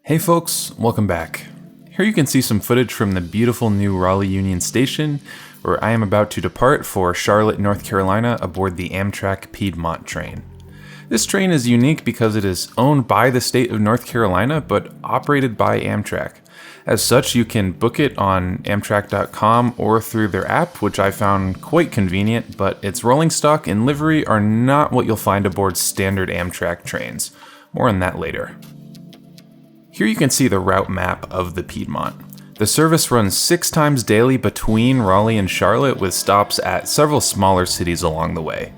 Hey folks, welcome back. Here you can see some footage from the beautiful new Raleigh Union Station, where I am about to depart for Charlotte, North Carolina aboard the Amtrak Piedmont train. This train is unique because it is owned by the state of North Carolina, but operated by Amtrak. As such, you can book it on Amtrak.com or through their app, which I found quite convenient, but its rolling stock and livery are not what you'll find aboard standard Amtrak trains. More on that later. Here you can see the route map of the Piedmont. The service runs 6 times daily between Raleigh and Charlotte, with stops at several smaller cities along the way.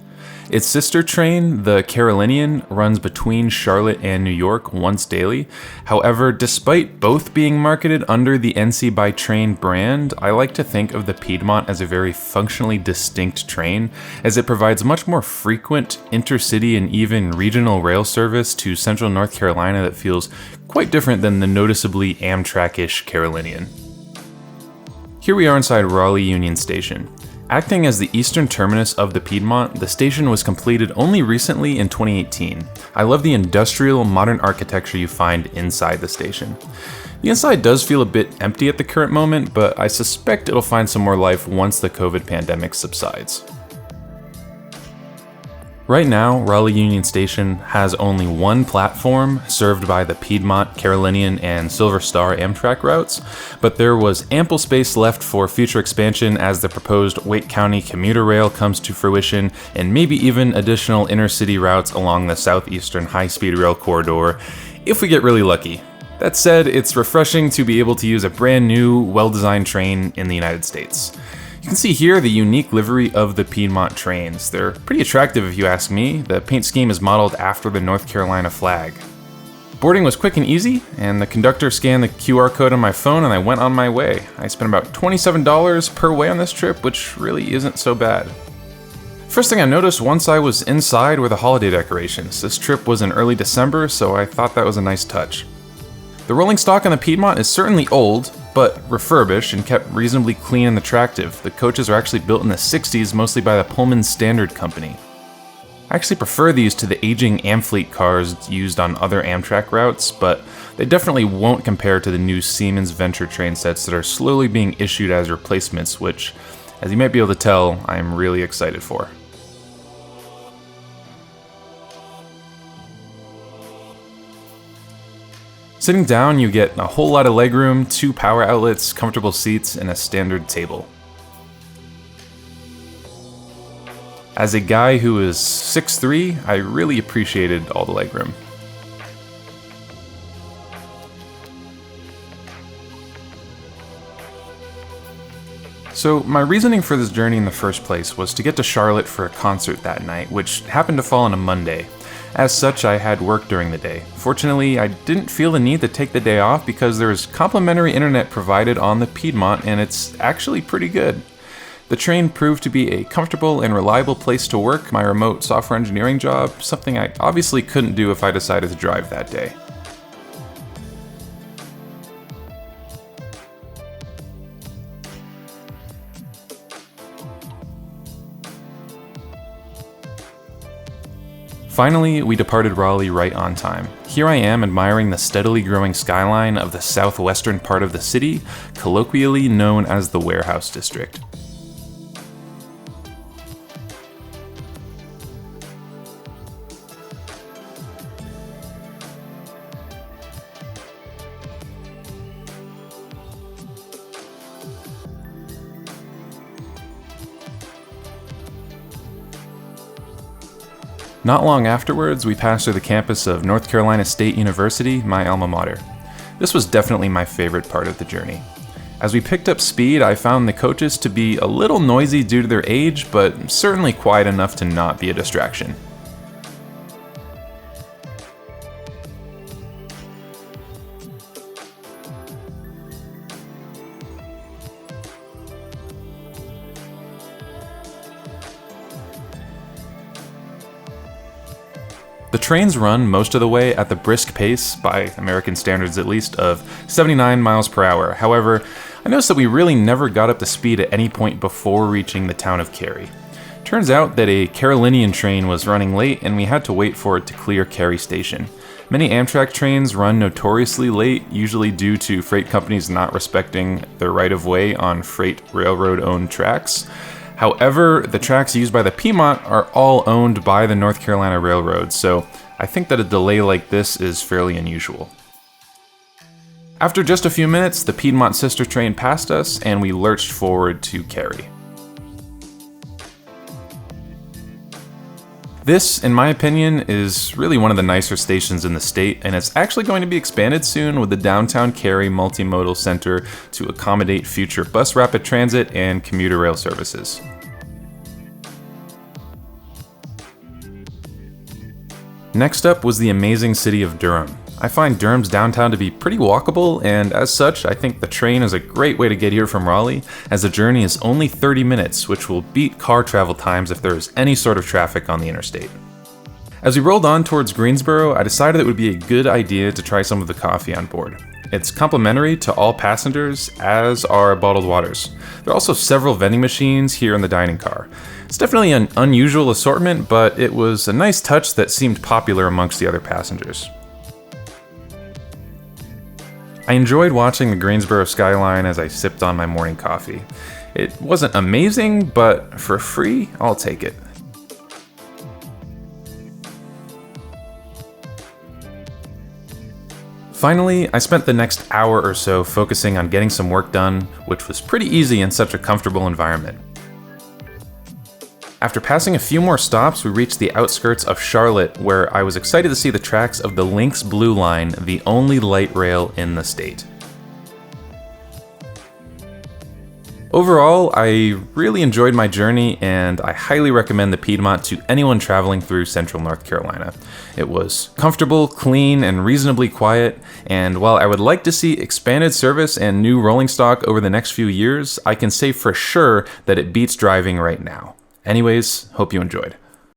Its sister train, the Carolinian, runs between Charlotte and New York once daily. However, despite both being marketed under the NC by Train brand, I like to think of the Piedmont as a very functionally distinct train, as it provides much more frequent intercity and even regional rail service to central North Carolina that feels quite different than the noticeably Amtrak-ish Carolinian. Here we are inside Raleigh Union Station. Acting as the eastern terminus of the Piedmont, the station was completed only recently in 2018. I love the industrial, modern architecture you find inside the station. The inside does feel a bit empty at the current moment, but I suspect it'll find some more life once the COVID pandemic subsides. Right now, Raleigh Union Station has only one platform served by the Piedmont, Carolinian, and Silver Star Amtrak routes, but there was ample space left for future expansion as the proposed Wake County commuter rail comes to fruition, and maybe even additional intercity routes along the southeastern high-speed rail corridor, if we get really lucky. That said, it's refreshing to be able to use a brand new, well-designed train in the United States. You can see here the unique livery of the Piedmont trains. They're pretty attractive if you ask me. The paint scheme is modeled after the North Carolina flag. Boarding was quick and easy, and the conductor scanned the QR code on my phone and I went on my way. I spent about $27 per way on this trip, which really isn't so bad. First thing I noticed once I was inside were the holiday decorations. This trip was in early December, so I thought that was a nice touch. The rolling stock on the Piedmont is certainly old, but refurbished and kept reasonably clean and attractive. The coaches are actually built in the 60s, mostly by the Pullman Standard Company. I actually prefer these to the aging Amfleet cars used on other Amtrak routes, but they definitely won't compare to the new Siemens Venture train sets that are slowly being issued as replacements, which, as you might be able to tell, I am really excited for. Sitting down, you get a whole lot of legroom, 2 power outlets, comfortable seats, and a standard table. As a guy who is 6'3", I really appreciated all the legroom. So my reasoning for this journey in the first place was to get to Charlotte for a concert that night, which happened to fall on a Monday. As such, I had work during the day. Fortunately, I didn't feel the need to take the day off because there is complimentary internet provided on the Piedmont, and it's actually pretty good. The train proved to be a comfortable and reliable place to work my remote software engineering job, something I obviously couldn't do if I decided to drive that day. Finally, we departed Raleigh right on time. Here I am admiring the steadily growing skyline of the southwestern part of the city, colloquially known as the Warehouse District. Not long afterwards, we passed through the campus of North Carolina State University, my alma mater. This was definitely my favorite part of the journey. As we picked up speed, I found the coaches to be a little noisy due to their age, but certainly quiet enough to not be a distraction. The trains run most of the way at the brisk pace, by American standards at least, of 79 miles per hour. However, I noticed that we really never got up to speed at any point before reaching the town of Cary. Turns out that a Carolinian train was running late and we had to wait for it to clear Cary Station. Many Amtrak trains run notoriously late, usually due to freight companies not respecting their right-of-way on freight railroad-owned tracks. However, the tracks used by the Piedmont are all owned by the North Carolina Railroad, so I think that a delay like this is fairly unusual. After just a few minutes, the Piedmont sister train passed us, and we lurched forward to Cary. This, in my opinion, is really one of the nicer stations in the state, and it's actually going to be expanded soon with the downtown Cary Multimodal Center to accommodate future bus rapid transit and commuter rail services. Next up was the amazing city of Durham. I find Durham's downtown to be pretty walkable, and as such, I think the train is a great way to get here from Raleigh, as the journey is only 30 minutes, which will beat car travel times if there is any sort of traffic on the interstate. As we rolled on towards Greensboro, I decided it would be a good idea to try some of the coffee on board. It's complimentary to all passengers, as are bottled waters. There are also several vending machines here in the dining car. It's definitely an unusual assortment, but it was a nice touch that seemed popular amongst the other passengers. I enjoyed watching the Greensboro skyline as I sipped on my morning coffee. It wasn't amazing, but for free, I'll take it. Finally, I spent the next hour or so focusing on getting some work done, which was pretty easy in such a comfortable environment. After passing a few more stops, we reached the outskirts of Charlotte, where I was excited to see the tracks of the Lynx Blue Line, the only light rail in the state. Overall, I really enjoyed my journey, and I highly recommend the Piedmont to anyone traveling through central North Carolina. It was comfortable, clean, and reasonably quiet, and while I would like to see expanded service and new rolling stock over the next few years, I can say for sure that it beats driving right now. Anyways, hope you enjoyed.